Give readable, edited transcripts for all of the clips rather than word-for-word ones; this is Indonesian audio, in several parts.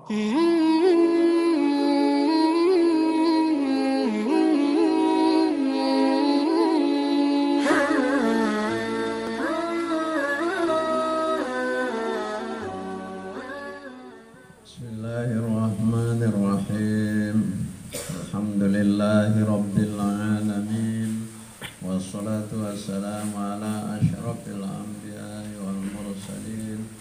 Bismillahirrahmanirrahim. Alhamdulillahi rabbil alamin. Wassalatu wassalamu ala asyrafil anbiya'i wal mursalin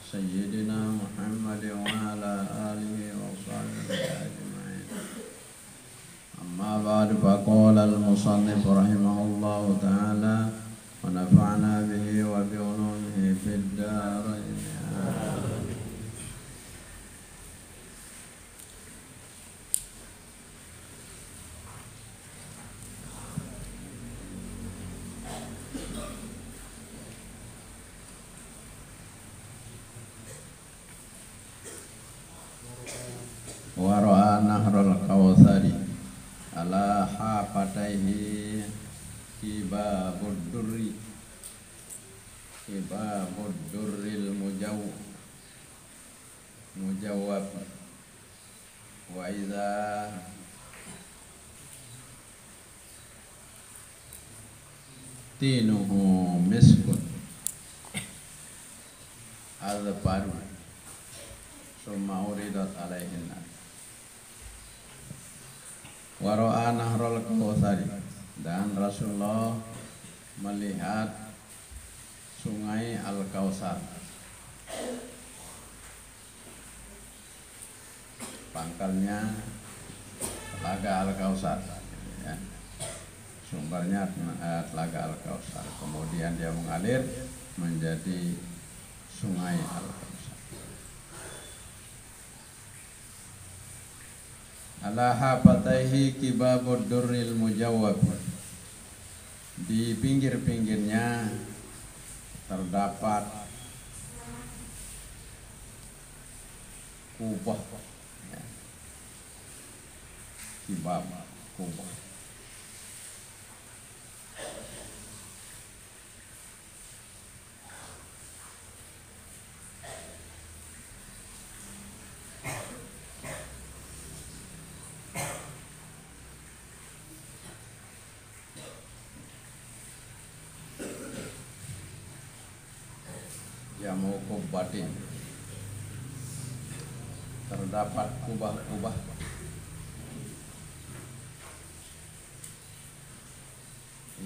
Sayyidina Muhammad wa ala alihi wa sahbihi ajma'in. Amma ba'du, faqala al-musannif rahimahullahu ta'ala wa nafa'na bihi wa bi ulumihi fid darain. Wara'a nahrul kawthari ala hafataihi kibabud durril mujawwab wa idza tinuhu miskun al-baru summa uridat alaihinna Wara'a nahrul kawthari, dan Rasulullah melihat sungai Al-Kautsar, pangkalnya Telaga Al-Kautsar, ya. Sumbernya Telaga Al-Kautsar, kemudian dia mengalir menjadi sungai Al-Kautsar. Ala hafataihi kibabud durril mujawwab, di pinggir-pinggirnya terdapat kubah, ya. Kibab, kubah. Jamu kubatin, terdapat kubah-kubah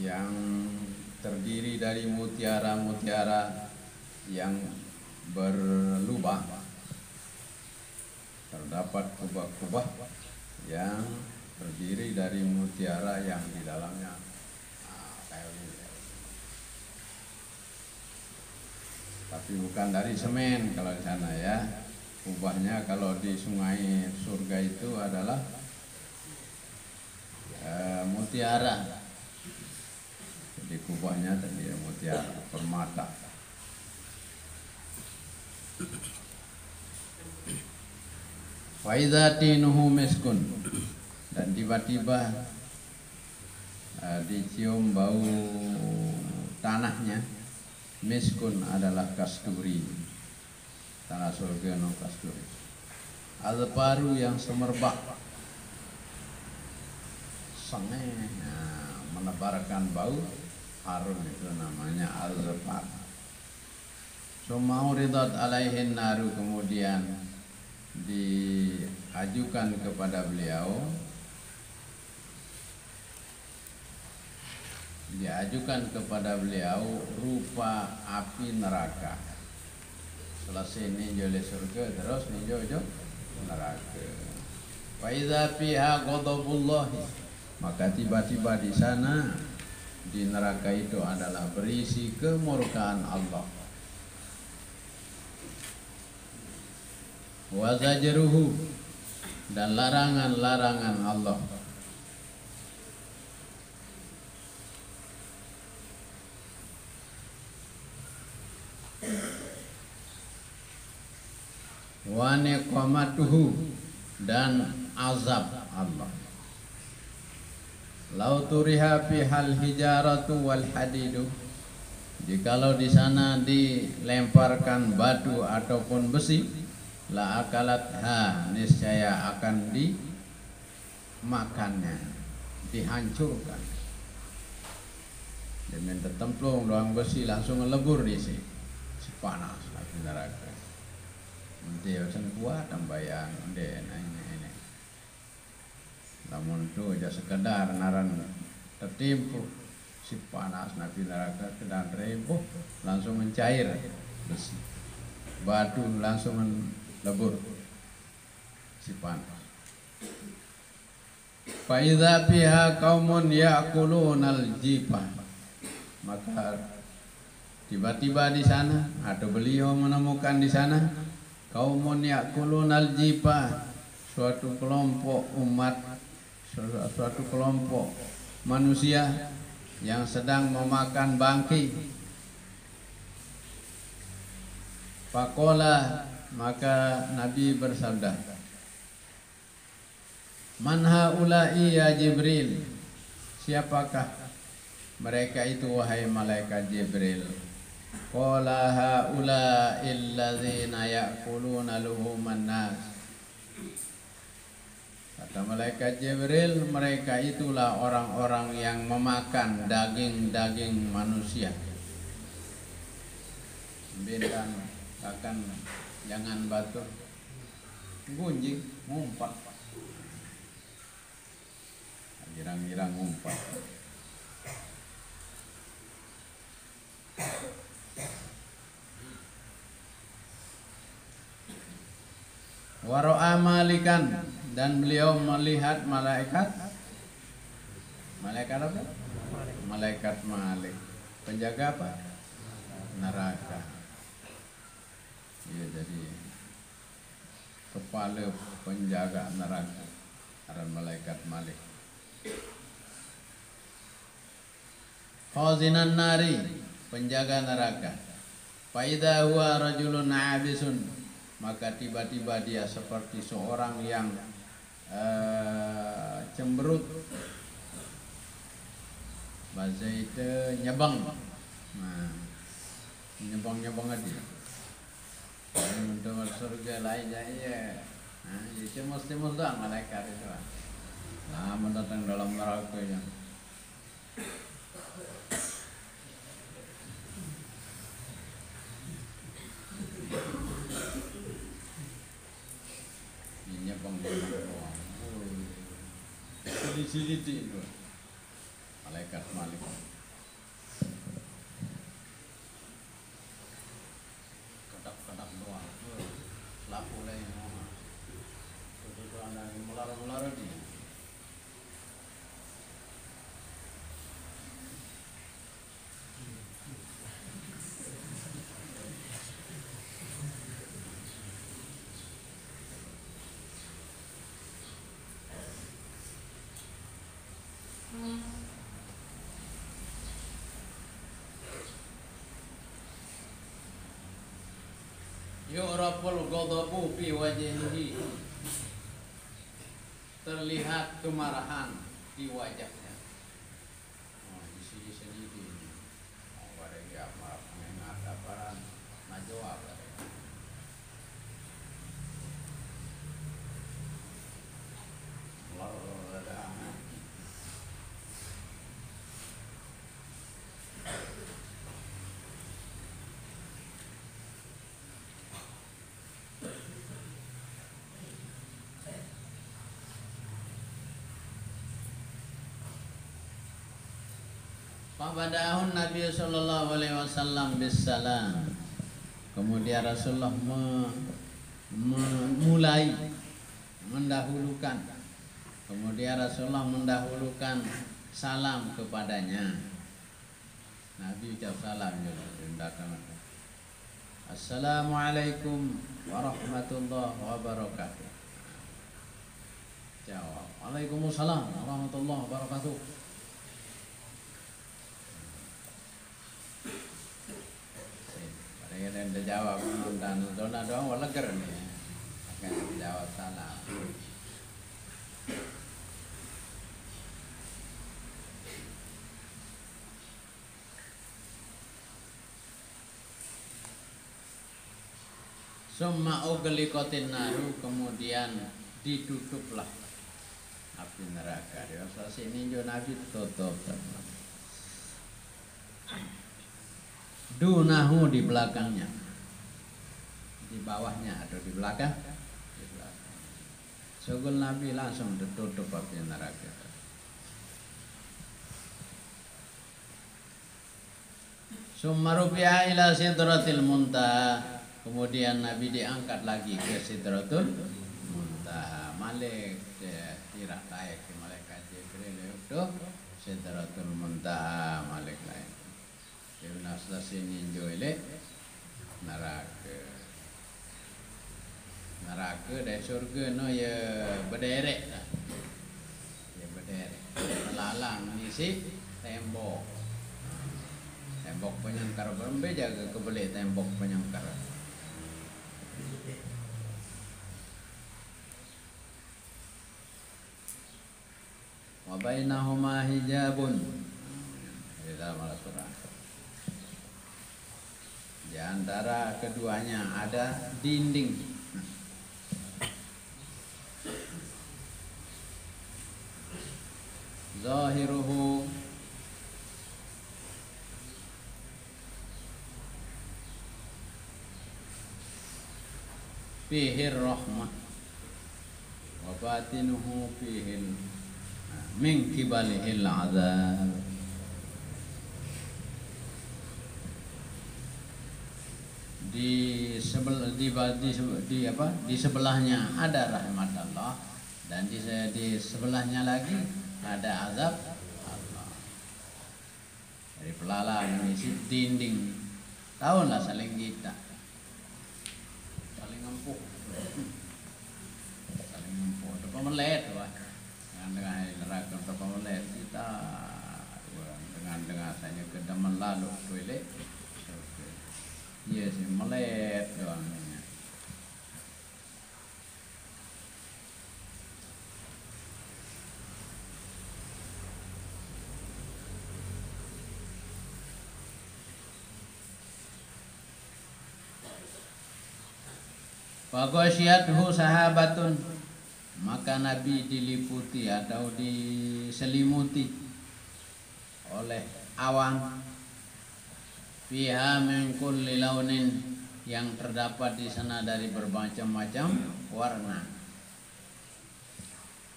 yang terdiri dari mutiara-mutiara yang berlubang. Terdapat kubah-kubah yang terdiri dari mutiara yang di dalamnya tapi bukan dari semen kalau di sana, ya. Kubahnya kalau di sungai surga itu adalah mutiara. Jadi kubahnya terdiri mutiara, permata. Wa idza tinuhu miskun, dan tiba-tiba dicium bau tanahnya. Miskun adalah kasturi, tanah surga no kasturi. Al-baru yang semerbak, sengeh, menebarkan bau harum, itu namanya al-bar. Summa uridat alaihin naru, kemudian diajukan kepada beliau, rupa api neraka. Selesai ninjo le surga, terus ninjo neraka. Wa idza fiha ghadabullah, maka tiba-tiba di sana, di neraka itu adalah berisi kemurkaan Allah. Wa zajruhu, dan larangan-larangan Allah. Wa niqamatuhu, dan azab Allah. Lau turiha fihal hijaratu wal hadidu, jikalau di sana dilemparkan batu ataupun besi, la akalatha, niscaya akan dimakannya, dihancurkan. Dia minta templung doang besi langsung ngelebur di sini, si panas api neraka. Dia sen kuat tambayang dia ini. Namun tu aja sekedar naran tertimpu si panas api neraka kedan rembuh langsung mencair besi. Batu langsung lebur si panas. Fa idza fiha qaumun ya'kulunal jibah, maka tiba-tiba di sana atau beliau menemukan di sana qaumun ya'kulunal jibah, suatu kelompok umat, suatu kelompok manusia yang sedang memakan bangkai. Faqala, maka Nabi bersabda, man haula'i ya Jibril, siapakah mereka itu wahai malaikat Jibril? Qala haula'il ladzina ya'kuluna luhuman nas. Kata malaikat Jibril, mereka itulah orang-orang yang memakan daging-daging manusia. Bintang akan jangan batur gunjing ngumpat, girang-girang ngumpat. Wara'a malikan, dan beliau melihat malaikat apa? Malaikat Malik, penjaga apa? Neraka. Dia jadi kepala penjaga neraka, ada malaikat Malik. Khazinan nari, penjaga neraka. Fa idza huwa rajulun abisun, maka tiba-tiba dia seperti seorang yang cemberut. Bahasa itu nyebang. Nah, nyebang aja. Untuk surga lainnya ya. Nah, itu mesti doang malaikat itu. Nah, mendatang dalam neraka ya. Ini doang. Sili itu. Malaikat Malik. Yu'raful ghadabu fi wajhihi, terlihat kemarahan di wajahnya. Oh, di sini oh, mereka marah mengenai aparan najwa mereka. Fabadahun Nabi sallallahu alaihi wasallam bisalam. Kemudian Rasulullah memulai mendahulukan. Kemudian Rasulullah mendahulukan salam kepadanya. Nabi ucap salam juga. Assalamualaikum warahmatullahi wabarakatuh. Jawab, Waalaikumsalam warahmatullahi wabarakatuh. Yang dijawab dan dona doang leger nih, akan dijawab salah. Summa ughliqatin naru, kemudian ditutuplah api neraka. Di sini jo Nabi tutup. Dunahu, di belakangnya, di bawahnya atau di belakang, di belakang. Sogol Nabi langsung ditutup api neraka. Summa rufi'a ila sidratil muntaha, kemudian Nabi diangkat lagi ke sidratul muntaha. Malik tidak layak ke malaikat Jibril itu sidratul muntaha malik layak. Ibn Aslasin ninjo ile neraka dari surga no ya berderet lah, ya berderet melalang mengisi tembok penyangkar berembe, jaga kebelik tembok penyangkar. Wa bainahuma hijabun, di dalam Al-Quran. Di antara keduanya ada dinding. Zahiruhu, fihir rahmah, wa batinuhu fihil min kibalihil azab. Di sebelahnya ada rahmat Allah, dan di sebelahnya lagi ada azab Allah. Dari pelalang mengisi dinding, tahunlah saling kita, saling empuk, Ada pemelet, dengan neraka untuk pemelet kita, dengan saya kedaman lalu toilet. Iya sih, melet doang. Faghasyiyathu sahabatun, maka Nabi diliputi atau diselimuti oleh awan. Fiha min kulli launin, yang terdapat di sana dari bermacam-macam warna.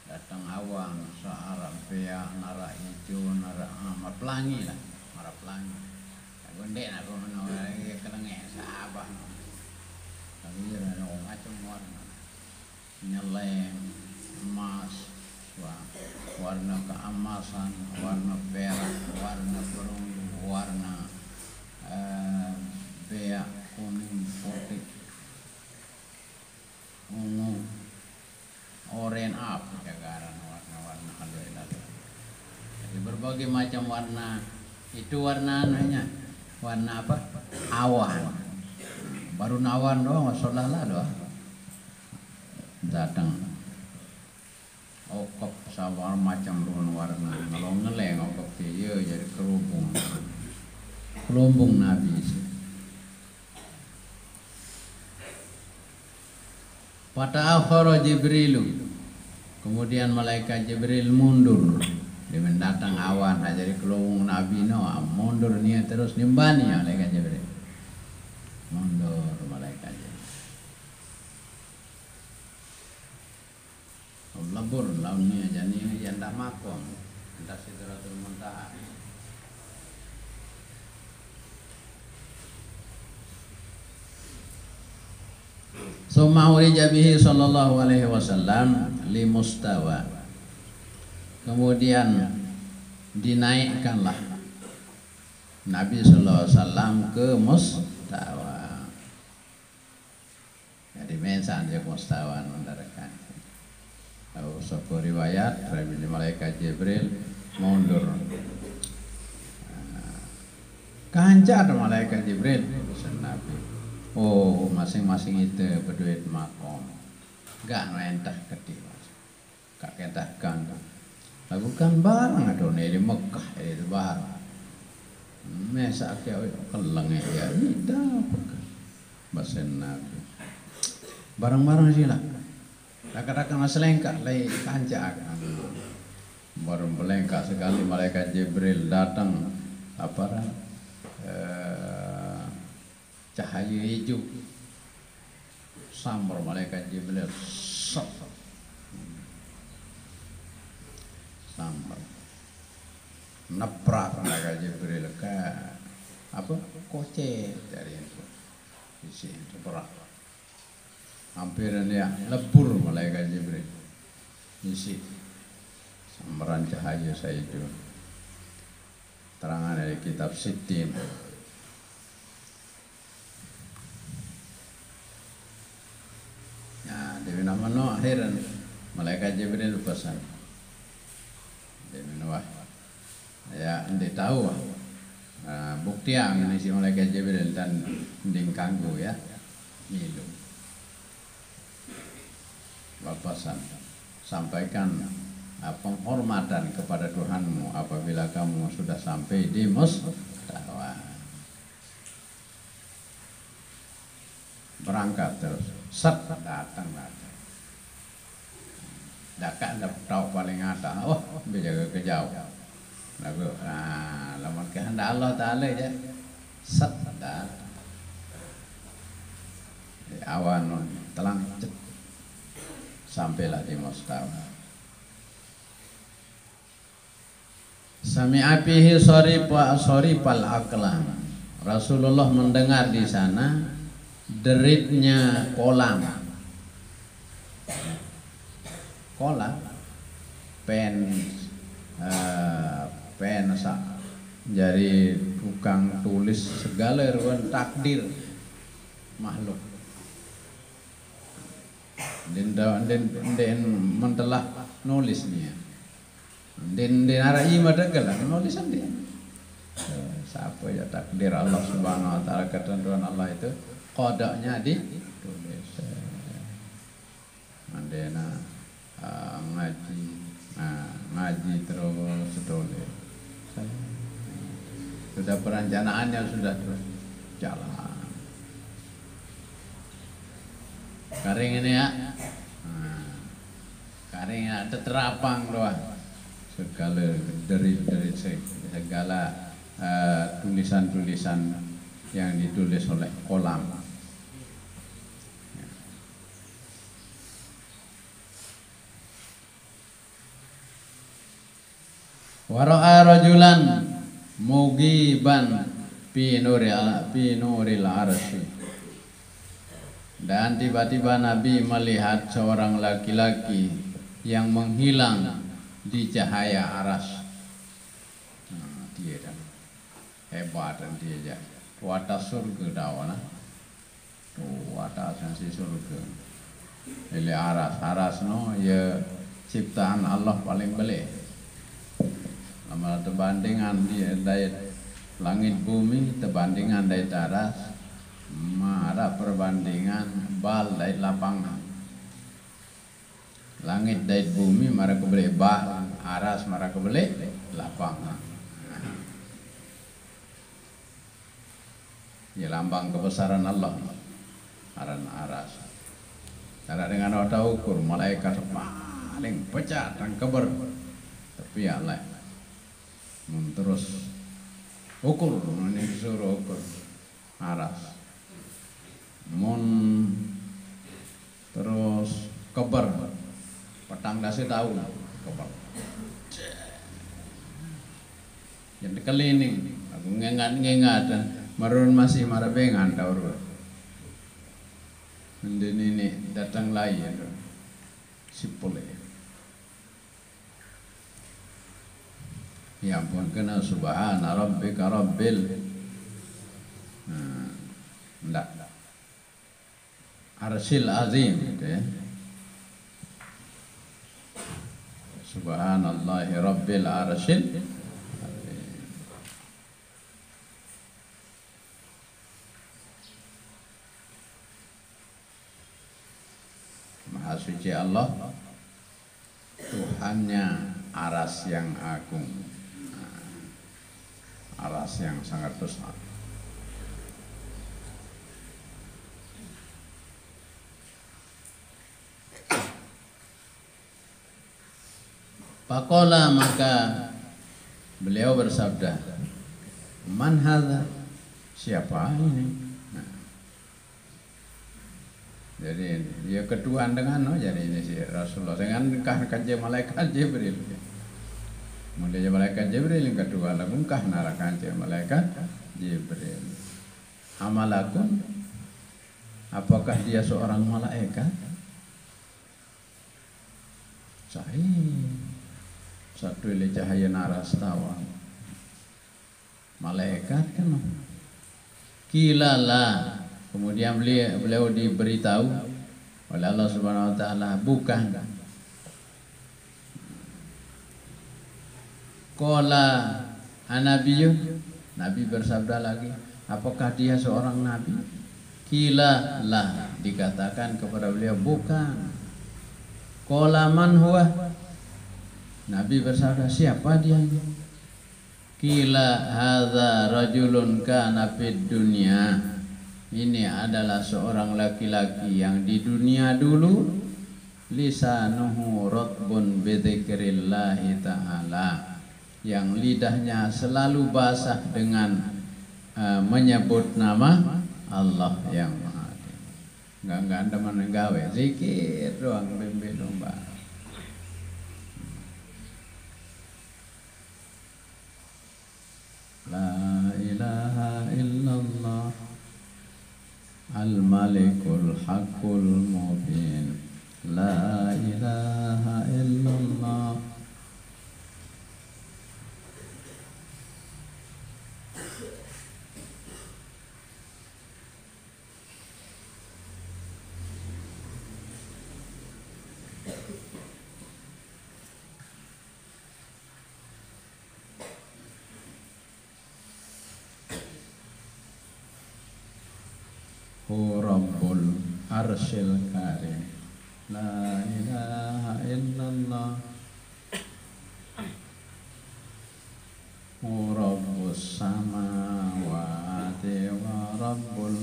Datang awan, searah peak, nara hijau, nara pelangi lah, nara pelangi. Gondek nak pemenang lagi kelengek sahabat. Tapi ada macam warna, nyelem, emas, warna keemasan, warna perak, warna perunggu, warna beak, kuning, putih, ungu, oranye, apa cakaran warna-warna halu-halu. Jadi berbagai macam warna. Itu warna namanya warna apa? Awan. Baru awan doang, masalah doang. Datang okop sama macam warna. Kalau ngeleng okop dia jadi kelompong Nabi. Fata'akhara Jibrilu, kemudian malaikat Jibril mundur. Dia mendatang awan, jadi kelompong Nabi mundur nih terus nimbani malaikat Jibril. Mundur malaikat Jibril. Lebur launnya jadi janda makom, janda sidratul muntaha. Summa urija bihi sallallahu alaihi wasallam li mustawa, kemudian dinaikkanlah Nabi sallallahu alaihi wasallam ke mustawa. Jadi mensan je mustawa mendarakan. Lalu satu riwayat dari malaikat Jibril mundur. Kancar malaikat Jibril pesan Nabi. Oh, masing-masing itu berduit makom. Gak mentah kedih, gak ketahkan. Lakukan barang atau di Mekah itu barang. Mesa kaya keleng ya, tidak bahasa Nabi. bareng-bareng sila. Kadang-kadang selengkak lay kancak. Baru melengkak sekali malaikat Jibril datang cahaya hijau sambar malaikat Jibril sambar neprak malaikat Jibril ke koce dari itu isi berat hampir dia lebur malaikat Jibril isi sambaran cahaya saya itu terangan dari kitab Sittin. Nah, Dewi nama no akhiran malaikat Jibril pesan. Dewi nama ya ente tahu bukti yang ini si malaikat Jibril dan ding kanggo ya milu. Bapasan sampaikan penghormatan kepada Tuhanmu apabila kamu sudah sampai di Mustawa. Berangkat terus, datang. Dakak tahu paling atas, berjaga ke jauh. Lalu, lamun kehendak Allah Ta'ala aja, datang. Awan telang sampailah di Mustawa. Sami'a fihi soripal aqlam. Rasulullah mendengar di sana deritnya kolam pen jadi tukang tulis segala ruang takdir makhluk dan mentelah nulisnya dan arai madagala nulisan dia siapa ya takdir Allah Subhanahu wa taala ketentuan Allah itu kodoknya ditulis mandena ngaji terus tulis sudah perencanaannya sudah terus jalan karing ini ya karing ada terapang doang segala dari segala tulisan-tulisan yang ditulis oleh kolam. Wara'a rajulan mugiban fi nuril arsy. Dan tiba-tiba Nabi melihat seorang laki-laki yang menghilang di cahaya aras. Dia dah hebat dan dia aja. Watas surga dawana. Watas si surga. Ini aras no ya ciptaan Allah paling belik. Lama terbandingan dari langit bumi terbandingan dari aras. Ada perbandingan bal dari lapangan. Langit dari bumi mara kebeli bal, aras mara kebeli lapangan. Ya lambang kebesaran Allah. Aras. Cara dengan otak ukur malaikat paling pecah dan keber. Tapi ya Allah terus ukur ini disuruh ukur aras. Terus keber. Petang kasih tahu keber. Yang keliling aku ngengat marun masih marabengan tahu. Ini datang lagi sipole. Ya ampun kena subhana rabbika rabbil enggak arsyil azim gitu ya. Subhanallahi rabbil arsyil azim. Maha suci Allah, Tuhannya aras yang agung, aras yang sangat besar. Faqala, maka beliau bersabda, man hadza, siapa ini? Nah, jadi dia keduaan dengan jadi ini si Rasulullah dengan kanjeng malaikat Jibril. Mulai malaikat Jibril yang kedua langkah nara kanjeng malaikat Jibril. Amalakun, apakah dia seorang malaikat? Sahih. Satu ile cahaya naras tawa. Malaikat kan? Kilala. Kemudian beliau diberitahu oleh Allah Subhanahu wa taala, bukan. Qala anabiyun, Nabi bersabda lagi, apakah dia seorang nabi? Kila lah, dikatakan kepada beliau, bukan. Qala man huwa, Nabi bersabda, siapa dia? Kila hadza rajulun kana fid dunya, ini adalah seorang laki-laki yang di dunia dulu lisanuhu ratbun bi dzikrillahi ta'ala, yang lidahnya selalu basah dengan menyebut nama Allah yang Maha Tinggi. Enggak ada mana gawe, zikir doang bembe domba. La ilaha illallah al-malikul haqqul mubin. La ilaha illallah hu rabbul arsyil karim. La ilaha illallah hu rabbus samawati wa rabbul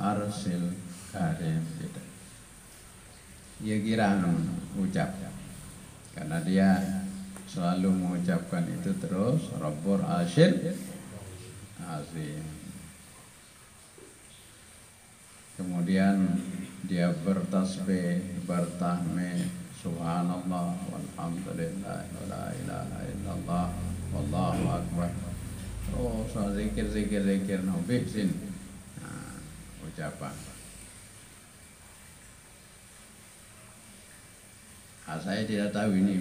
arsyil karim. Dia kira ucap karena dia selalu mengucapkan itu terus, rabbul arsyil azim. Kemudian dia bertasbih, bertahmid, subhanallah walhamdulillah wala ilaha illallah wallahu akbar. Oh, soal zikir nabi sin. Nah, ucapan. Saya tidak tahu ini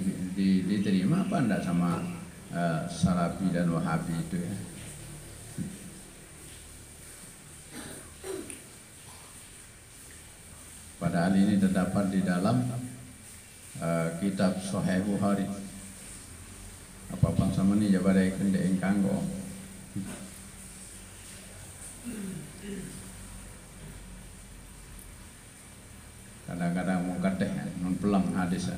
diterima apa enggak sama Salafi dan Wahabi itu ya. Padahal ini terdapat di dalam kitab Sahih Bukhari. Apa bangsa meni jabare kende engkanggo. Kadang-kadang mau kadeh non pelang hadis.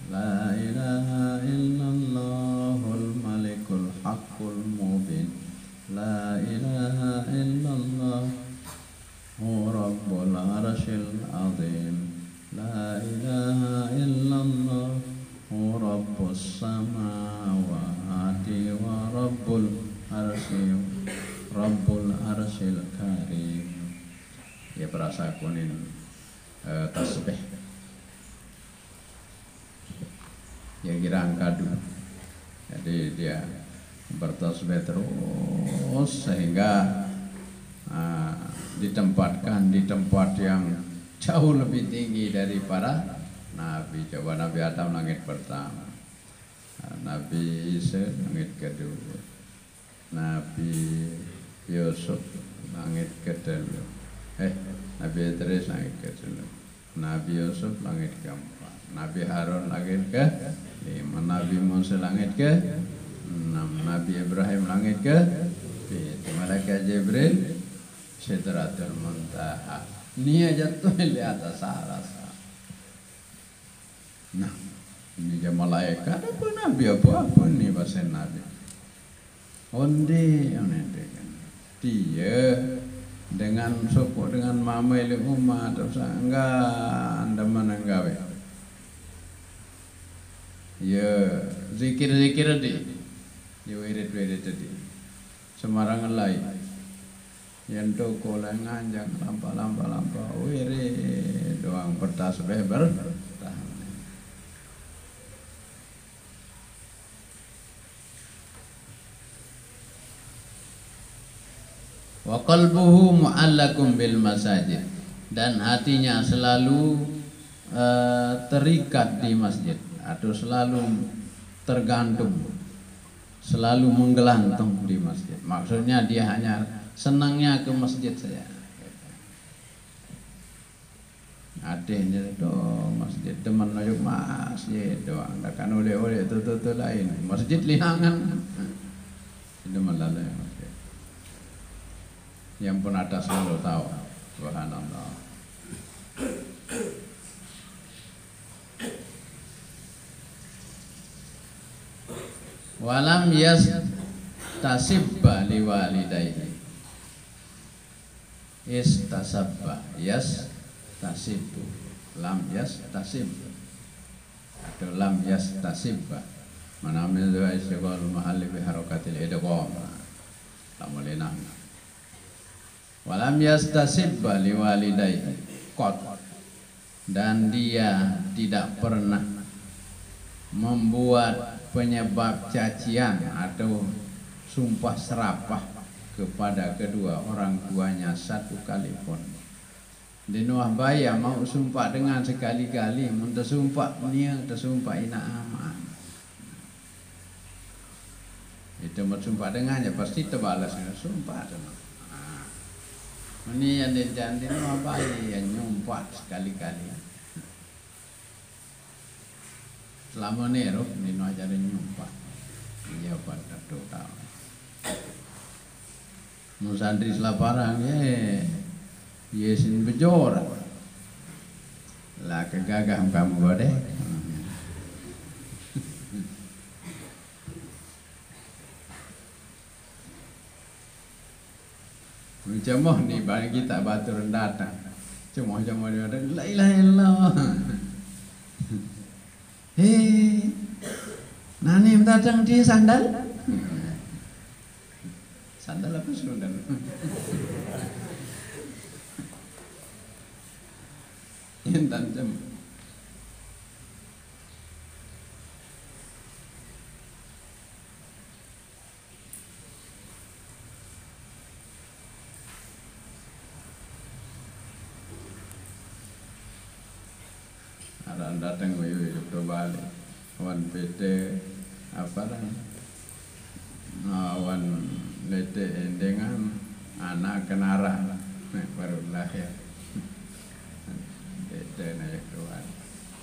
La ilaha illallahul malikul haqqul mubin. La ilaha illallah hu rabbul arsyil azim. La ilaha illallah hu rabbus samawati wa rabbul arsyil karim. Ya berasa kunin tasbih. Ya kira angkadu. Jadi dia bertasbih terus sehingga ditempatkan di tempat yang jauh lebih tinggi dari para nabi. Coba Nabi Adam langit pertama, Nabi Isa langit kedua, Nabi Yusuf langit kedua, Nabi Idris langit kedua, Nabi Yusuf langit keempat, Nabi Harun langit ke-5, Nabi Musa langit ke-6, Nabi Ibrahim langit ke-7, Malaikat Jibril Sidratul Muntaha. Dia jatuh di atas aras. Nah, ini ke malaikat apa nabi apa nih bahasa nabi. Onde kan. Dia dengan sopok dengan mama ili umat terus enggak anda menanggawe. Ya zikir di. Ya wirid tadi. Semarangan lain. Yang toko lah nganjang lampa wirid doang bertasbih bertahan. Wa qalbuhu mu'allakum bil masajid, dan hatinya selalu terikat di masjid atau selalu tergantung, selalu menggelantung di masjid. Maksudnya dia hanya senangnya ke masjid saja. Adanya itu masjid teman ajuk masjid doang, takkan oleh itu lain masjid lihangan itu malah. Yang pun ada selalu tahu. Subhanallah. Walam yastasibba liwalidayhi. Istasabba yastasibu. Lam yastasib atau lam yastasibba. Mana min dua istiqal mahalli bi harakatil idgham. Lamulina. Walam yastasibba liwalidayhi qat, dan dia tidak pernah membuat penyebab cacian atau sumpah serapah kepada kedua orang tuanya satu kali pun. Di Nuah Baya mau sumpah dengan sekali-kali, mun tersumpah nia tersumpah ina aman. Itu bersumpah dengannya pasti terbalas dengan sumpah teman. Ini yang dijanji apa yang nyumpah sekali-kali. Selama ni roh ni no aja nyumpah. Iya pada total. Musandri selaparang yesin bejor. Lah kegagah kamu gode. Cemoh nih bagi kita batur datang. Cemoh dia ada la ilaha illallah. Nani datang di sandal? Sandal apa sandal? Intan cem. Datang hidup balik wan PT apa lah wan lete dengan anak kenara baru lahir PT naik tuan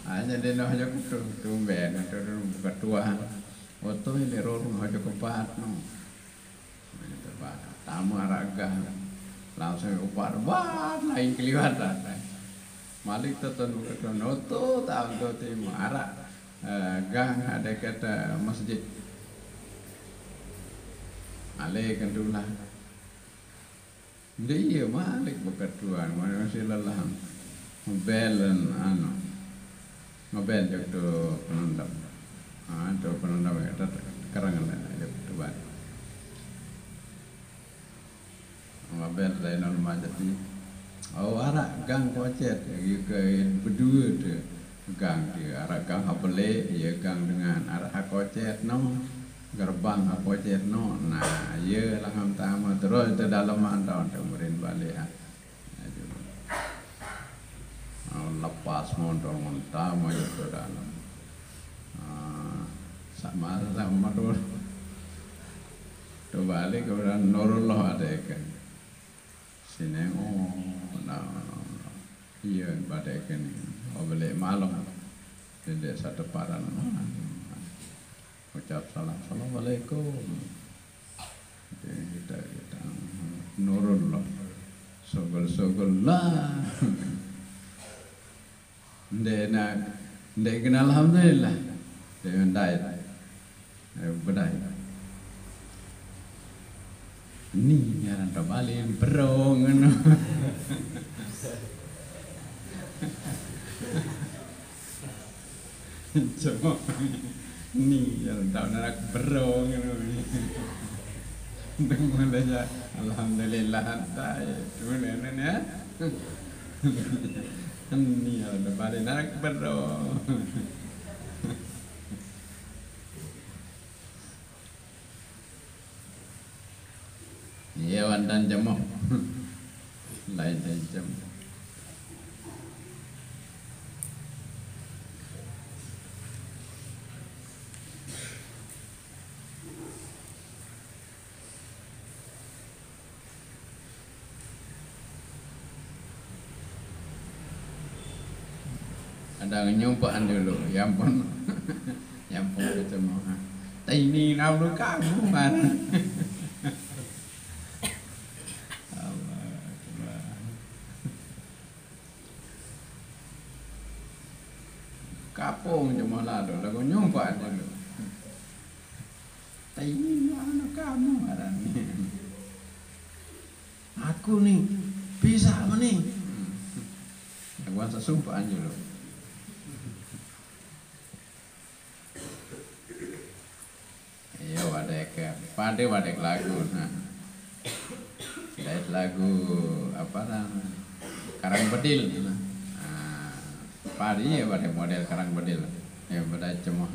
hanya dia nak ajak tumben ketua waktu ini rorong ajak kepat no tamu araga langsung upat wah lain kelihatan Malik tertentu noto tahu tu timu arak gang ada kata masjid alih kendulah dia Malik berketuan masih lelah ngobelen ngobel tu penundam tu penundam itu kerangan ada tuan ngobel lain normal jadi arak gang kocet ke berdua tu gang dia arak gang hapele ya gang dengan arak kocet no gerbang kocet no nah ya langam tama terus te dalam antau temurin balik lepas motor montama itu dalam sama dulu tu balik kemudian Nurullah ada kan sini iya badai kan balik malam jadi satu paran ucap salam assalamualaikum kita Nurullah sogol lah dena Ndek kenal alhamdulillah. Dengan dai. Bedai. Ni nyaran tabalin berong ngono. Coba ni nyaran tau nak berong ngono. Dengan aja alhamdulillah dai. Kemudian ya. Ni nyaran tabalin nak berong. Ya wandan jemo lain jam. Ada nyumpaan dulu, ya ampun, ya ampun ketemu. Ini naulu kamu mana? Kapung cuma lalu, lagu nyumpaan dulu. Ini anak kamu mana? Aku nih bisa nih. Aku rasa sumpaan dulu. Iya wadek lagu. Nah, lagu apa namanya? Karang Bedil. Nah, padi ya wadek model Karang Bedil. Ya pada cemah.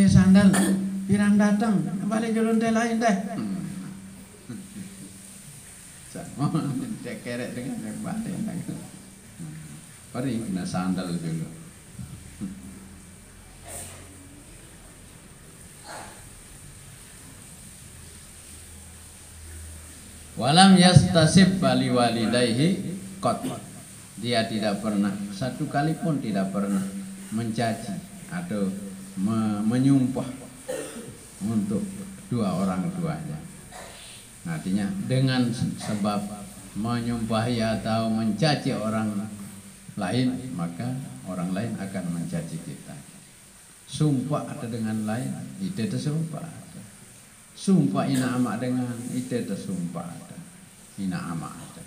Sandal, pirang datang, balik jalan teh lain deh. Sama dia kerek dengan yang balik. Pari kena sandal dulu. Walam yastasib bali walidayhi qat. Dia tidak pernah, satu kali pun tidak pernah mencaci atau menyumpah untuk dua orang tuanya. Artinya dengan sebab menyumpahi atau mencaci orang lain, maka orang lain akan mencaci kita. Sumpah ada dengan lain, itu tersumpah. Sumpah ina amak dengan itu tersumpah ada. Ina amak ada.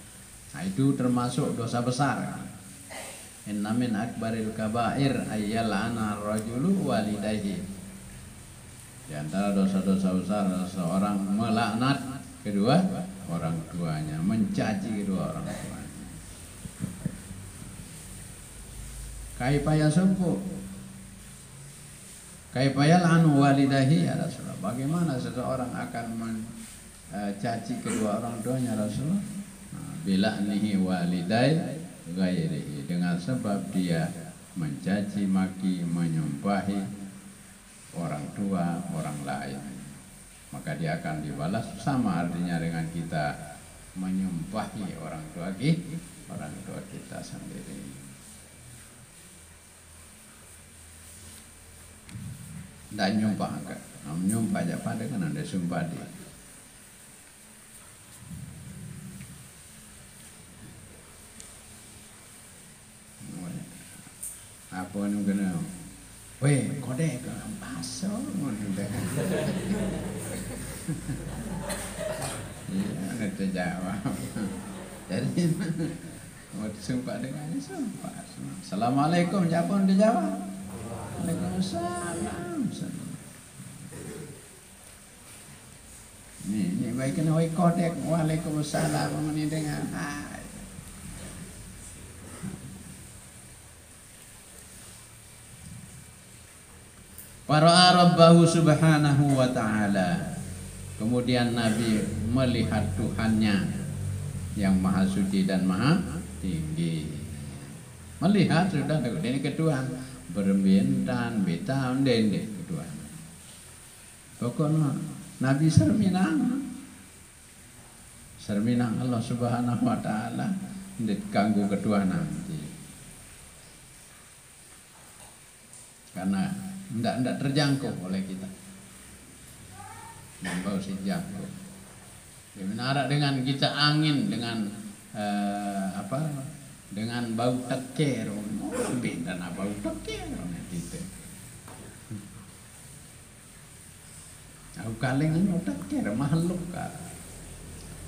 Nah, itu termasuk dosa besar. Inna min akbaril kabair ayyal'ana rajulu walidayhi. Di antara dosa-dosa besar seorang melaknat kedua orang tuanya, mencaci kedua orang tuanya. Kaipaya sumpu, kaipaya la'anu walidayhi ya Rasulullah. Bagaimana seseorang akan mencaci kedua orang tuanya Rasulullah? Bila nihi walidai ghairihi, dengan sebab dia mencaci maki menyumpahi orang tua orang lain, maka dia akan dibalas sama artinya dengan kita menyumpahi orang tua kita sendiri. Dan nyumpah kan, nyumpah aja pada kan ada sumpah dia. Apa yang kena? Weh, kodek ke pasal ngono. Iya, ada jawab. Jadi mau sumpah dengannya sumpah. Assalamualaikum, siapa yang dijawab? Waalaikumsalam. Ini baik kena wei kodek. Waalaikumsalam ini dengan Para'a Rabbahu subhanahu wa ta'ala. Kemudian Nabi melihat Tuhannya yang maha suci dan maha tinggi. Melihat sudah ini kedua berbintan betan dende kedua. Pokoknya Nabi serminang Allah subhanahu wa ta'ala dikanggu kedua nanti. Karena tidak terjangkau oleh kita. Membau si jangkau. Menara dengan kita angin dengan dengan bau teker, beda na bau teker gitu. Aku kaleng ini teker makhluk kan.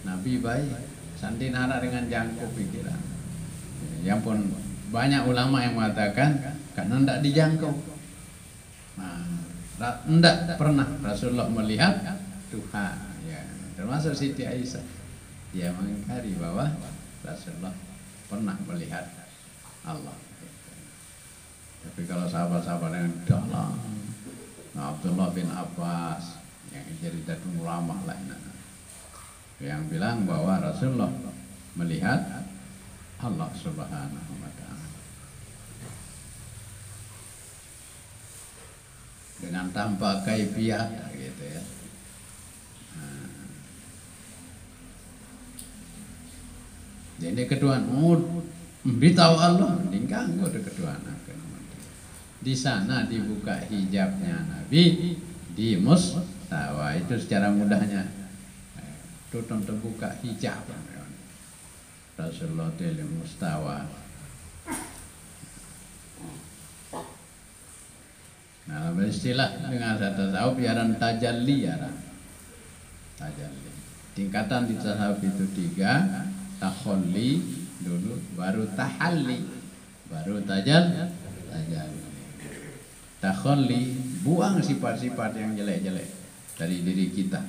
Nabi baik sandi nara dengan jangkau pikiran. Yang pun banyak ulama yang mengatakan karena tidak dijangkau. Nah, tidak pernah Rasulullah melihat Tuhan. Ya, termasuk Siti Aisyah, dia mengingkari bahwa Rasulullah pernah melihat Allah. Tapi kalau sahabat-sahabat yang dalam, Abdullah bin Abbas yang jadi datung ulama lainnya, yang bilang bahwa Rasulullah melihat Allah Subhanahu wa Ta'ala dengan tanpa kaifiyat gitu ya. Jadi kedua beritahu Allah dingkang udah kedua di sana dibuka hijabnya Nabi di Mustawa itu secara mudahnya tutup terbuka hijab Rasulullah di Mustawa. Nah, istilah dengan tasawuf biaran tajalli ya. Tajalli. Tingkatan di tasawuf itu 3. Takholli dulu, baru tahalli, baru tajalli. Takholli, buang sifat-sifat yang jelek-jelek dari diri kita.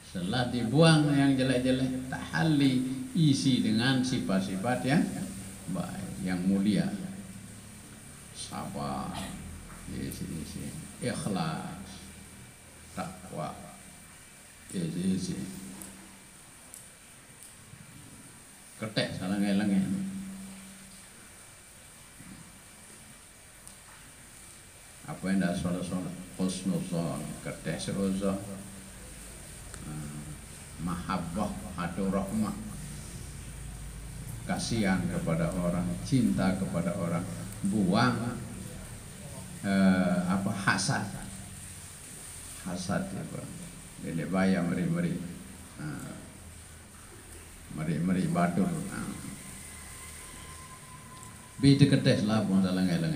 Setelah dibuang yang jelek-jelek, tahalli, isi dengan sifat-sifat yang baik, yang mulia. Sabar, isi, ikhlas, takwa, isi. Ketek salah ngeleng. Apa yang dah solat husnuzon, ketek seuzon, mahabbah, hadu rahmah, kasihan kepada orang, cinta kepada orang, buang hasad ya Pak. Ini bahaya meri-meri. Meri batur. Bi deketes lah pun salah ngeleng.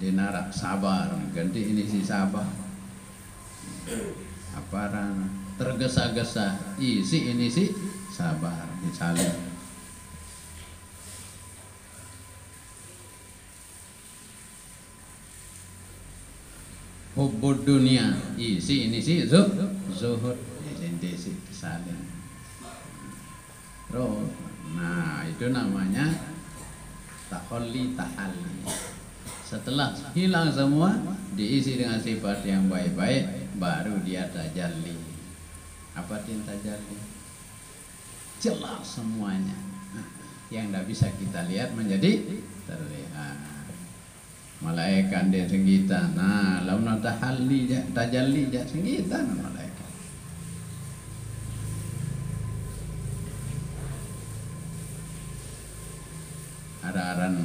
Dinarak sabar, ganti ini si sabar. Aparan tergesa-gesa, isi ini si sabar, disalin. Hubbud dunia, isi ini si zuhud. Desi saling. Nah itu namanya takholli tahalli. Setelah hilang semua, diisi dengan sifat yang baik-baik, baru dia tajalli. Apa itu tajalli? Jelas semuanya. Yang tidak bisa kita lihat menjadi terlihat. Malaikat dia senggita. Nah, launa tahalli tajalli senggita malaikat. Ada-aran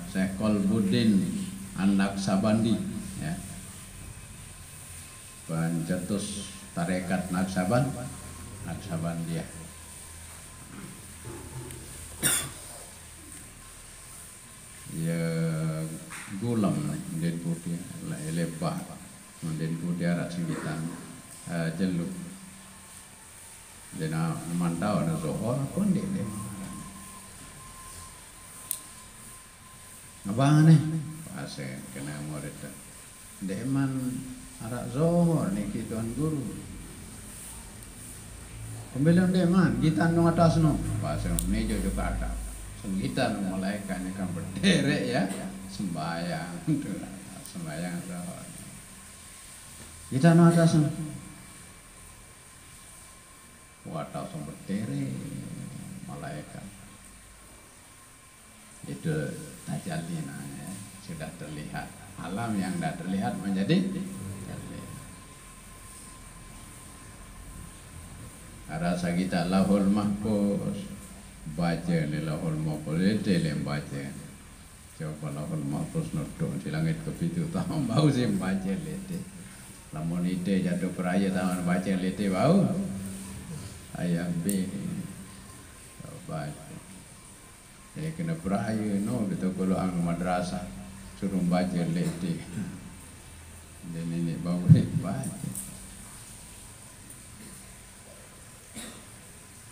Syekh Qalbuddin An-Naqsabandi ya. Pencetus tarekat Naqsabandiyah. Ya gulam den putih lebar den putih arak singgitan jeluk dena mantau na zohor pun dia abang nih pasien kena murid deman arak zohor niki tuan guru pembelian deman kita nong atas no pasien nejo juga ada kita malaikat kan berderet ya sembahyang zohor kita nong atas no watau berderet malaikat itu tajalli namanya, sudah terlihat alam yang tidak terlihat menjadi terlihat. Rasa kita lahul mahfuz baca ni lahul mahfuz itu yang baca. Coba lahul mahfuz nodong di langit kepitu tahu bau sih baca lete. Lamun ide jatuh peraya taman baca lete bau ayam B baca. Jadi kena peraya no kita kalau ang madrasah suruh baca lete. Dan ini bau baca.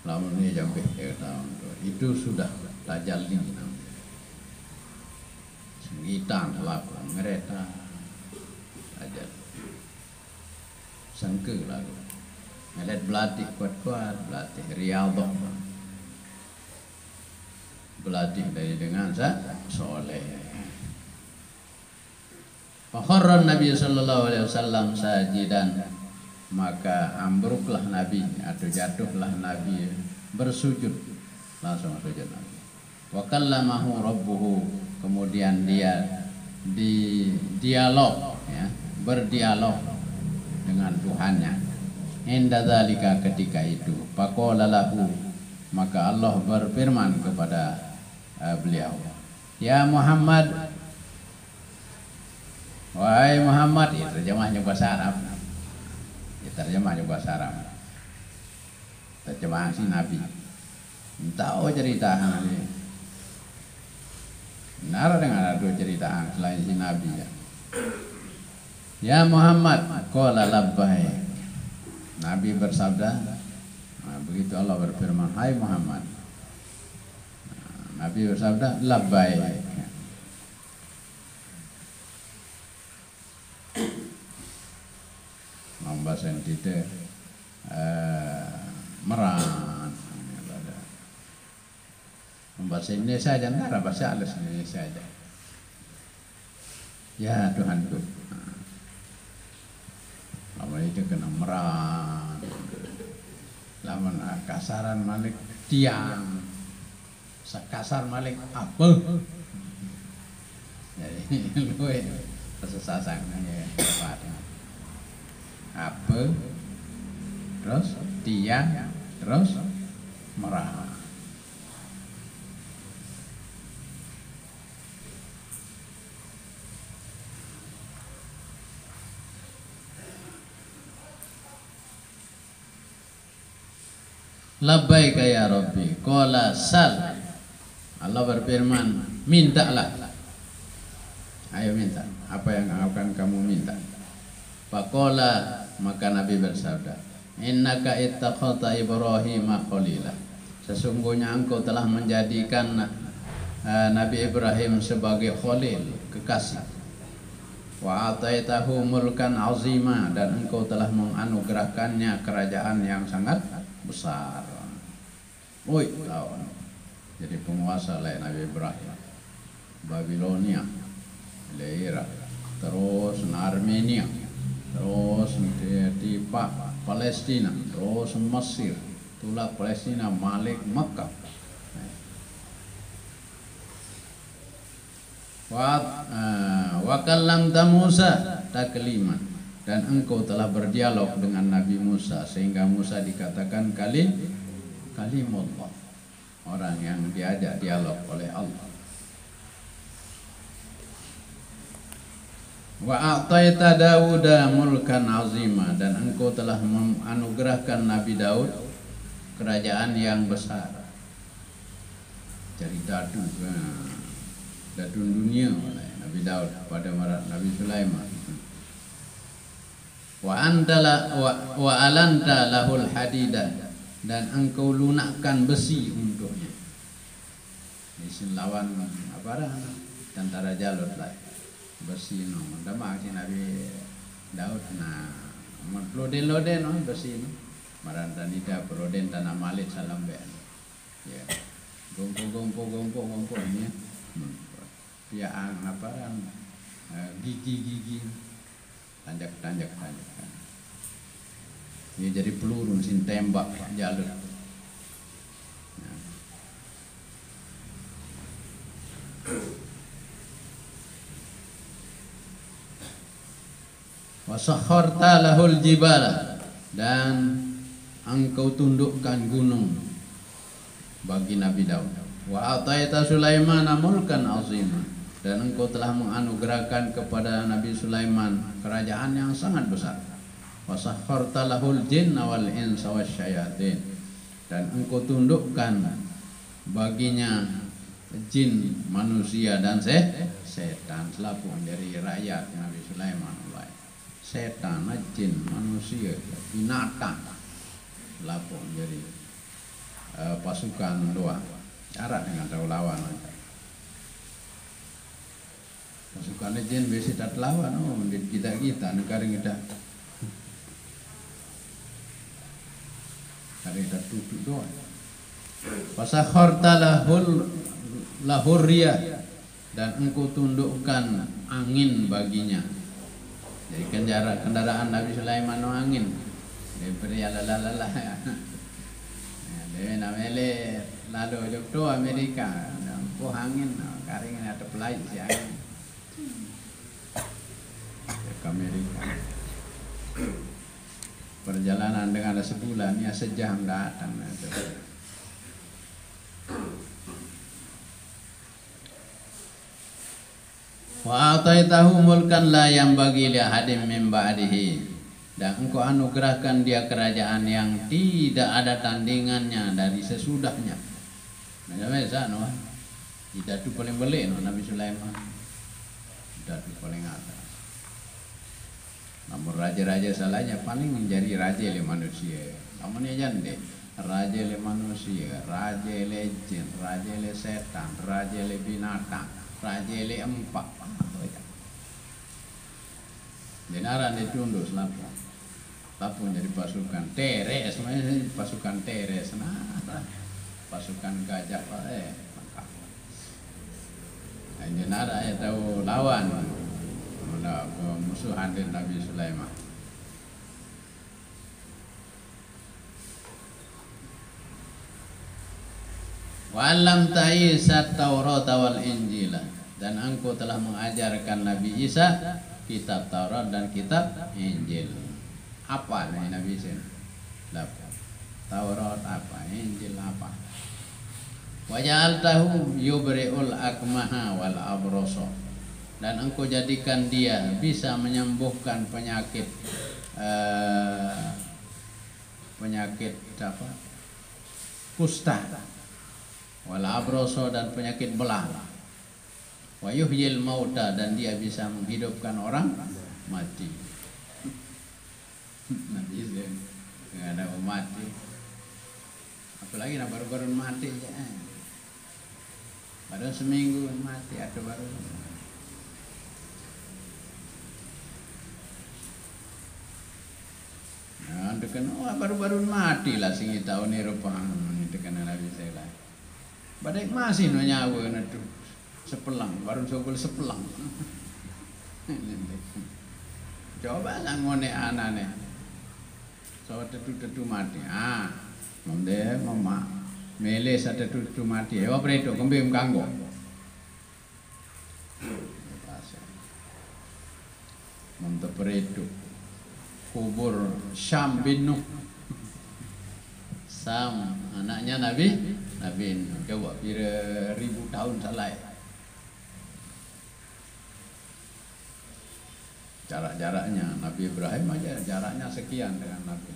Lamun ini sampai tahun itu sudah tajali namanya. Sengitan laku mereka aja. Sangka lagu, ngeliat belatih kuat-kuat, belatih riyadhah, belatih dari dengan soleh. Fakharran Nabi sallallahu alaihi wasallam sajidan, maka ambruklah Nabi atau jatuhlah Nabi bersujud, langsung sujud Nabi. Wa kallamahu rabbuhu, kemudian dia di dialog, ya, berdialog dengan Tuhannya. Inda dzalika, ketika itu, faqala lahu, maka Allah berfirman kepada beliau, ya Muhammad, wahai Muhammad. Ya, terjemahnya bahasa Arab. Ya, terjemahnya bahasa Arab. Terjemahan si Nabi. Tahu cerita ini. Benar dengan ada cerita selain si Nabi ya. Ya Muhammad, qala labbaik. Nabi bersabda, begitu Allah berfirman, hai Muhammad. Nabi bersabda, labbaik. Membahasan kita meran. Membahasan Indonesia saja, antara bahasa halus Indonesia saja. Ya Tuhanku. Lawan itu kena meran, lawan kasaran malik tiang, sakasar malik apa? Jadi lu kesesasang ya apa? Terus tiang, terus meran. Labbaika ya Rabbi, qala sal. Allah berfirman, mintalah. Ayo minta, apa yang akan kamu minta? Faqala, maka Nabi bersabda, innaka ittakhadha Ibrahim khalila. Sesungguhnya engkau telah menjadikan Nabi Ibrahim sebagai khalil, kekasih. Wa ataitahu mulkan azima, dan engkau telah menganugerahkannya kerajaan yang sangat besar. Woi, lawan. Jadi penguasa lain Nabi Ibrahim. Babilonia, Irak, terus Armenia, terus di Palestina, terus Mesir, itulah Palestina, Malik Makkah. Wa kallamta Musa takliman, dan engkau telah berdialog dengan Nabi Musa sehingga Musa dikatakan kalimullah, orang yang diajak dialog oleh Allah. Wa a'taita Dauda mulkan azima, dan engkau telah menganugerahkan Nabi Daud kerajaan yang besar. Jadi dadun dunia oleh Nabi Daud pada Nabi Sulaiman. Wa alanta lahul hadidah, dan engkau lunakkan besi untuknya. Ini lawan apa dah? Tentara jalur lah. Besi no, dama si Nabi Daud na loden no besi no. Maran tanida loden tanah Malik salam be. Ya. Gompo ini. Piaan apa kan? Gigi. Tanjak. Ini jadi peluru mesin tembak jalur. Wasakharta lahul jibala, dan engkau tundukkan gunung bagi Nabi Daud. Wa ataita Sulaiman mulkan azima, dan engkau telah menganugerahkan kepada Nabi Sulaiman kerajaan yang sangat besar. Wasakharta lahul jinna wal insa wasyayatin, dan engkau tundukkan baginya jin, manusia dan setan selaku dari rakyat Nabi Sulaiman. Setan, jin, manusia, binatang selaku dari pasukan doa. Cara dengan tahu lawan. Pasukan jin biasa tak lawan, kita negara kita. Hari kita tutup doa. Fasakharta lahur riyah, dan engkau tundukkan angin baginya. Jadi kendaraan Nabi Sulaiman angin. Diberi lalala. Dia namanya lalu jokto Amerika. Nampu angin, karing ada pelai si angin. Ke Amerika. Perjalanan dengan sebulan ya sejam datang. Wa ataitahu mulkan la yang bagi li ahadin min ba'dihi, dan engkau anugerahkan dia kerajaan yang tidak ada tandingannya dari sesudahnya. Macam mana? Tidak tu paling belik Nabi Sulaiman. Tidak tu paling atas. Namun raja-raja salahnya paling menjadi raja le manusia. Kamu ni jande. Raja le manusia, raja le jin, raja le setan, raja le binatang, raja le empat. Jenaran ditunduk selapu. Selapu menjadi pasukan teres, semuanya pasukan teres. Nah, pasukan gajah maka. Jenara tahu lawan musuhan dengan Nabi Sulaiman. Wa lam ta'isa Taurat wal Injil, dan engkau telah mengajarkan Nabi Isa kitab Taurat dan kitab Injil. Apa nih Nabi Isa? Taurat apa? Injil apa? Wa ja'altahu yubri'ul akmaha wal abrasa, dan engkau jadikan dia bisa menyembuhkan penyakit apa? Kusta, wal abrasa, dan penyakit belang. Wa yuhyil mauta, dan dia bisa menghidupkan orang mati. Nabi Isa nggak ada mati, apalagi nak baru-baru mati aja. Baru seminggu mati atau baru. Nah, dekan baru-baru mati lah sing tahun ni rupang dekan Nabi Isa lah. Badai masih no nyawa na tu. Sepelang, baru sobel sepelang. Coba lah ngone anane. So tetu mati. Mende mama mele sa tetu mati. Ewa preto kembim kanggo. Mende preto kubur Syam bin Nuh. Sam anaknya Nabi Nuh. Coba kira 1000 tahun salai. Jarak-jaraknya Nabi Ibrahim aja jaraknya sekian dengan Nabi.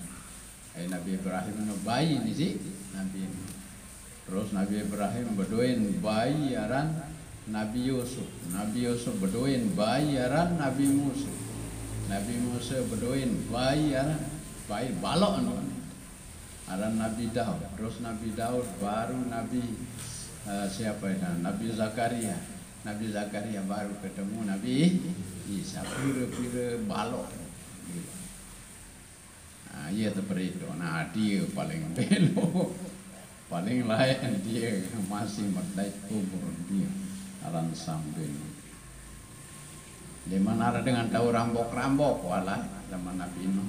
Nabi Ibrahim itu bayi ni sih Nabi. Terus Nabi Ibrahim berdoain bayi aran Nabi Yusuf. Nabi Yusuf berdoain bayi aran Nabi Musa. Nabi Musa berdoain bayi aran bayi balok aran Nabi Daud. Terus Nabi Daud baru Nabi siapa itu? Nabi Zakaria. Nabi Zakaria baru ketemu Nabi Isa, pira-pira balok. Nah, ia seperti itu. Nah, dia paling belok, paling lain dia masih merdai kubur dia. Aran sambil. Di mana dengan tahu rambok-rambok, walah zaman Nabi Nuh.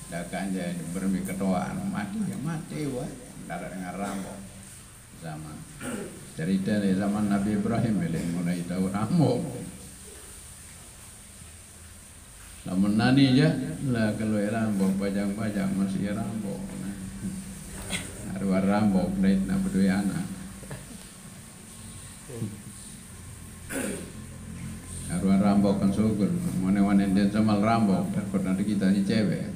Dah kan jadi bermikedoaan mati, wah. Darah dengan rambok. Zaman cerita di zaman Nabi Ibrahim mulai tahu rambok. Namun nani aja lah kalau rambok pajang-pajang masih rambok. Arwah rambok dari nak berdua anak. dua rambok kan syukur. Mana-mana dia sama rambok, takut nanti kita ini cewek.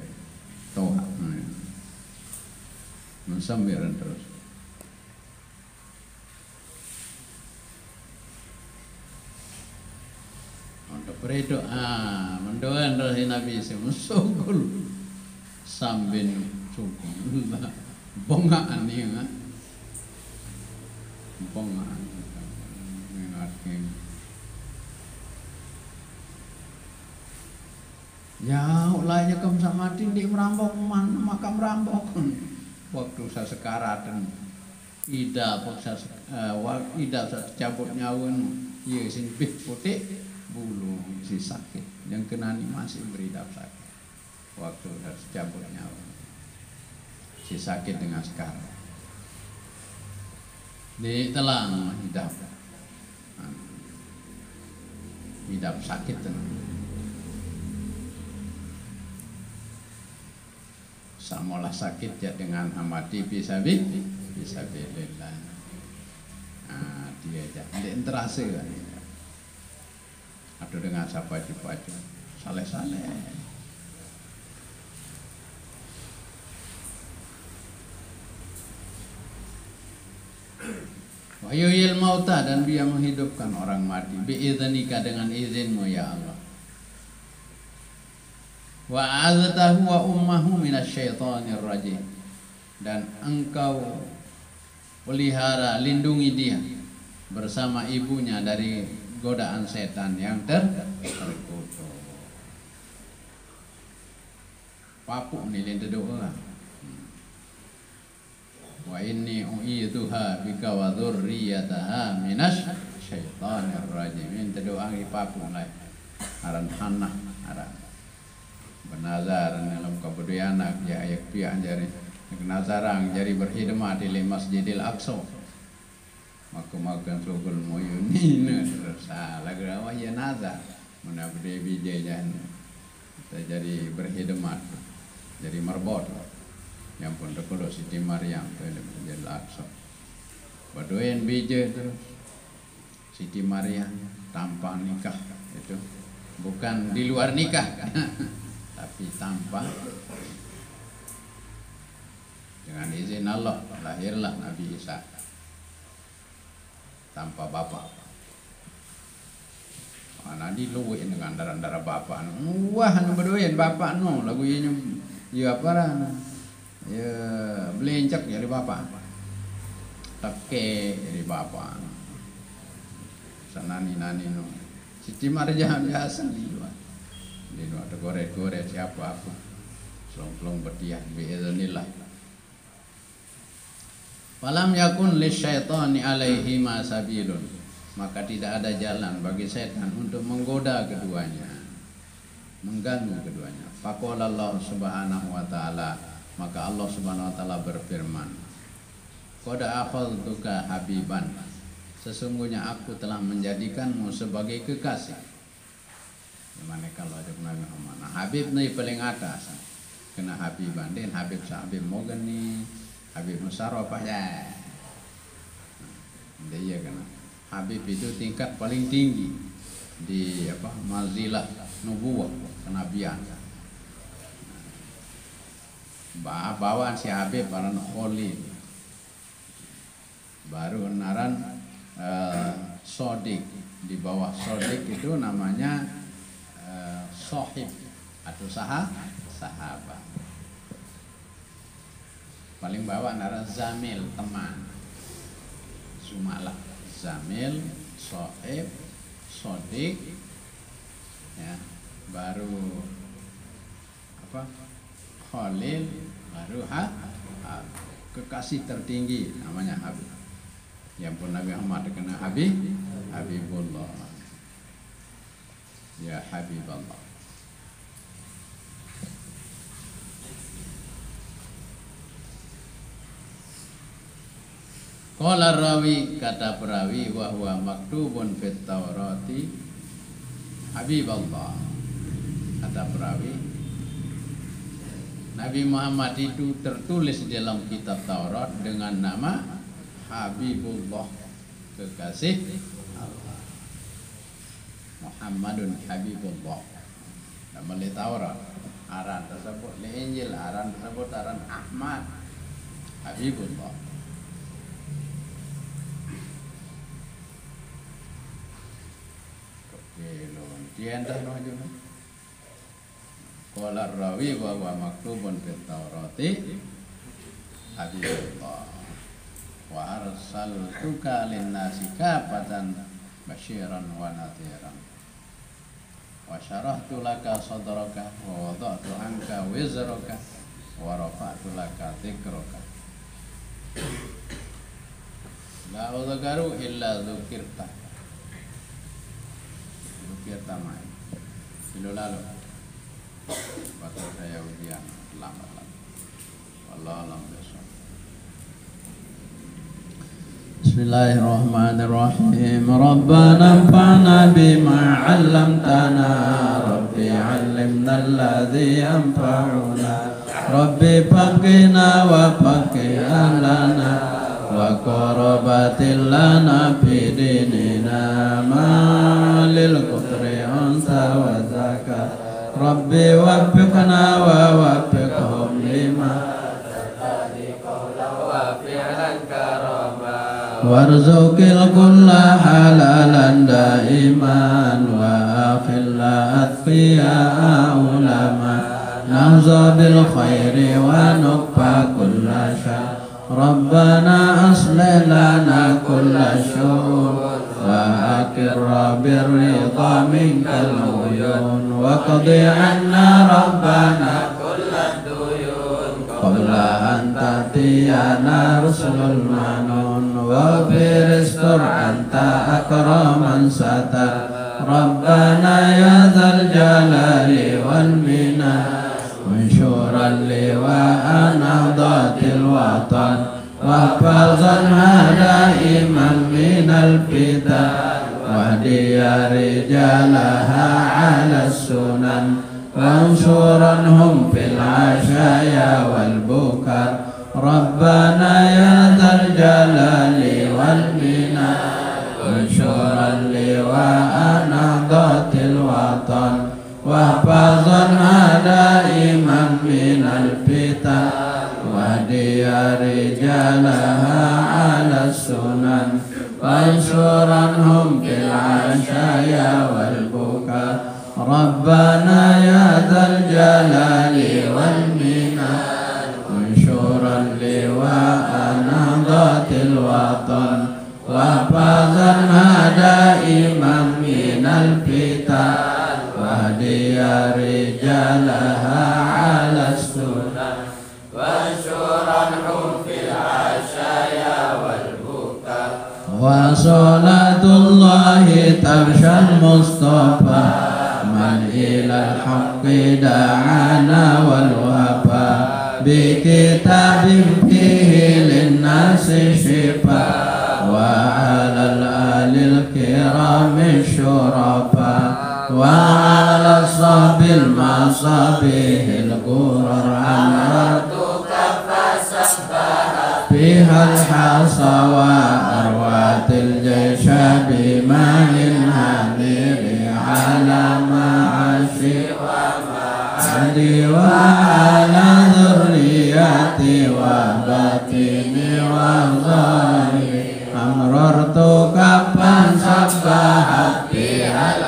Tahu? Mensambiran terus. Untuk berdoa, mendoakan dari Nabi syukur sambil syukur. Bongaan ni bongaan mengating ya ulahnya kamu sama mati di merampok maka merampok waktu saya sekarang ida paksa ida saya cabut nyawa iya sing putih bulu si sakit yang kena ni masih beridap sakit waktu saya cabut nyawa si sakit dengan sekarang di telang hidap sakit samalah sakit ya dengan amati fisabilillah. Dia aja tidak terasa kan atau dengan siapa aja saleh-saleh. Wa yuhyil mauta dan dia menghidupkan orang mati biidznika dengan izinmu ya Allah. Wa a'adzatahu wa ummahu minasyaitonir rajim dan engkau pelihara lindungi dia bersama ibunya dari godaan setan yang terkutuk. Papuk ni lente doa. Wa inni u'idzuha bika wa dzurriyyataha minasy syaithanir rajim. Ente doa ngi papuk lai. Aran hanah aran. Benazar dalam kebudayaan ya ayak pihak jari nazarang jari berkhidmat di Masjidil Aqsa. Maka sugul moyunina salah gerawa ya nazar. Mana budaya bijayan kita jadi berkhidmat jadi marbot. Yang pun dekolo Siti Maryam tu Masjidil Aqsa. Badoyan bija terus Siti Maryam tanpa nikah itu bukan di luar nikah tapi tanpa dengan izin Allah lahirlah Nabi Isa tanpa bapak. Nanti luwih dengan darah bapak. Wah, berdoain bapak no lagu ini ya apa lah. Ya belencak jadi bapak. Teke jadi bapak. Sanani no. Siti Maryam biasa di luar. Di luar ada gore-gore siapa aku. Selong-selong berdiah biiznillah. Falam yakun lisyaitani alaihi ma sabilun. Maka tidak ada jalan bagi setan untuk menggoda keduanya, mengganggu keduanya. Faqala Allah Subhanahu wa taala, maka Allah Subhanahu wa taala berfirman, qad akhadtuka habiban, sesungguhnya aku telah menjadikanmu sebagai kekasih. Gimana kalau ada Nabi Muhammad? Nah, Habib ni paling atas, kena Habiban, dan Habib Habib Mogan ni, Habib Musarrafah ya. Dia kena. Habib itu tingkat paling tinggi di apa manzilah nubuwah kenabian. Bawaan si Habib baran Khalil. Baru naran Sodik, di bawah Sodik itu namanya Sohib atau sahabat. Paling bawah naran Zamil, teman. Sumalah Zamil, Sohib, Sodik, ya, baru apa? Khalil, baru kekasih tertinggi namanya Habib. Yang pun Nabi Muhammad kena Habibullah. Ya Habibullah. Qala rawi, kata perawi, wa huwa maktubun fit Taurati Habiballah. Kata perawi, Nabi Muhammad itu tertulis dalam kitab Taurat dengan nama Habibullah, kekasih Allah. Muhammadun Habibullah. Nama li Taurat aran tersebut, li Injil aran tersebut aran Ahmad Habibullah. Kelon tiendah no aja. Qala rawi wa huwa maktubun fit Taurati Habibullah. Wa arsaltuka lin-nasi kafatan basyiran wa nadhiran. Wa syarahtu laka sadraka wa wada'tu anka wizraka wa rafa'tu laka dzikraka. La udhkaru illa dzukirta. Dzukirta mai. Dulu lalu. Waktu saya ujian lambat lagi. Wallahu a'lam bishawab. Bismillahirrahmanirrahim. Rabbana anfa'na bima 'allamtana. Rabbi 'allimna alladhi yanfa'una. Rabbi faqihna wa faqih ahlana wa qarabatil lana fi dinina malil qudri unsa wa zakat. Rabbi waffiqna wa waffiqhum lima warzuqil kulla halalan daiman wa akhilla atqiya ulama nahza bil khairi wa nukfa kulla syar. Rabbana aslih lana kulla syu'un wa akirra birridha minkal uyun wa qadi anna rabbana kulla duyun qabla an ta'tiyana rusulul manun wa biristur anta akraman satar. Rabbana ya dzal jalali wal minan Manshuran liwa'an ahdatil watan Wahfazan hadaiman minal fitan Wahdiya rijalaha ala sunan Wansuranhum fil ashaya wal bukar. Rabbana ya dzal jalali wal minan Manshuran liwa'an ahdatil watan Wahfazan hadaiman minal fitan Wahdiya rijalaha ala sunan Wansuranhum bil ashaya wal bukar. Rabbana ya dzal jalali wal minan Manshuran liwa'an ahdatil watan Wahfazan hadaiman minal fitan Wahdiya rijalaha ala sunan Wansuranhum fil ashaya wal bukar. Wa salatullahi tabshal mustafa Man ilal haqqi da'ana wal wafa Bi kitabin fihi linnasi shifa Wa alal alil kirami syurafa Wa ala sabil masabihil gurar amratu kafasabah Bihal hasawa arwatil jaysha bimahin hamiri ala ma'ashi wa ma'adi wa ala dhurriyati wa batini wa zahiri Amrartu kapan sabahat bihal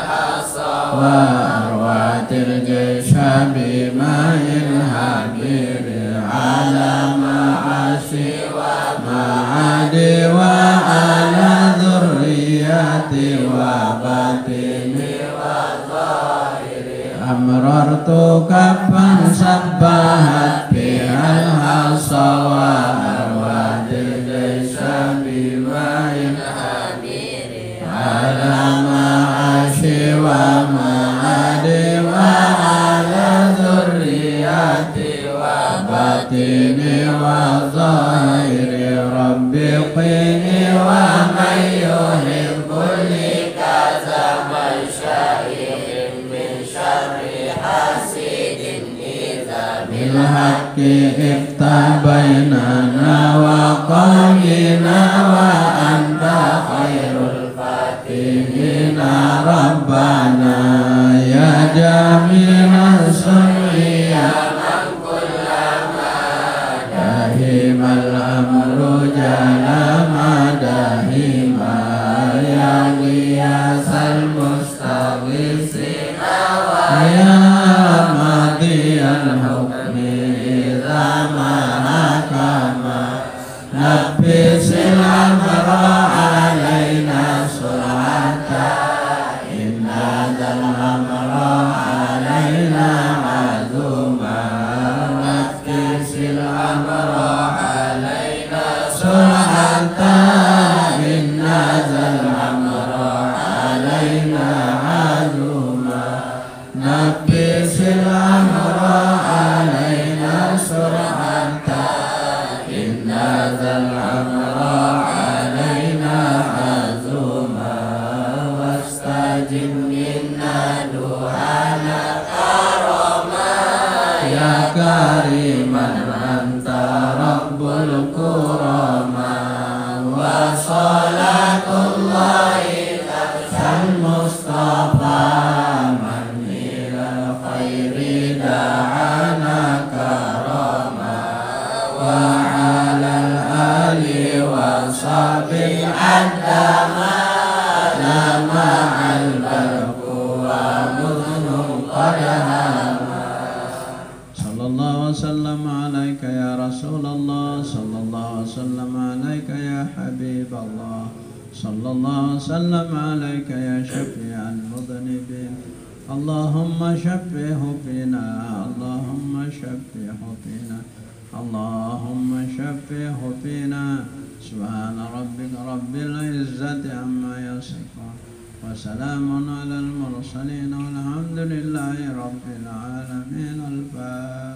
wa arwatil jaysha bima'in habiri ala ma'ashi wa ma'adi wa ala dhurriyati wa batini wa zahiri Amrartu kapan sabbahat bihal hasa wa arwatil jaysha bima'in habiri ala ma'ashi wa ma'adi wa ala dhurriyati wa batini wa zahiri Rabbi qini wa man yuhibbuni kaza man syai'in min syarri hasidin idza bil haqqi iftah bainana wa qamina wa anta khairul fatihin إلى ربنا يا جميع الصنع يا من كلما دهم الأمر جلما دهما يا غياث المستغيثين ويا ماضي الحكم إذا ما حكم نبس الأمر علينا سرعة إن هذا الأمر علينا عزوما نبس الأمر علينا سرعة إن هذا الأمر علينا عزوما نبس الأمر علينا سرعة إن هذا الأمر علينا عزوما واستجب منا دعانا كرما يا كريما أنت رب الكرماء وصلاة الله المصطفى من إلى الخير دعانا كرما وعلى الآل وصحبه عندما لمع البرق ومذن قد هما صلى الله وسلم عليك يا رسول الله صلى الله وسلم عليك يا حبيب الله صلى الله وسلم عليك يا شفيع المذنبين اللهم شفه فينا اللهم شفه فينا اللهم شفه فينا سبحان ربك رب العزة عما يصفون وسلام على المرسلين والحمد لله رب العالمين الفاتحة.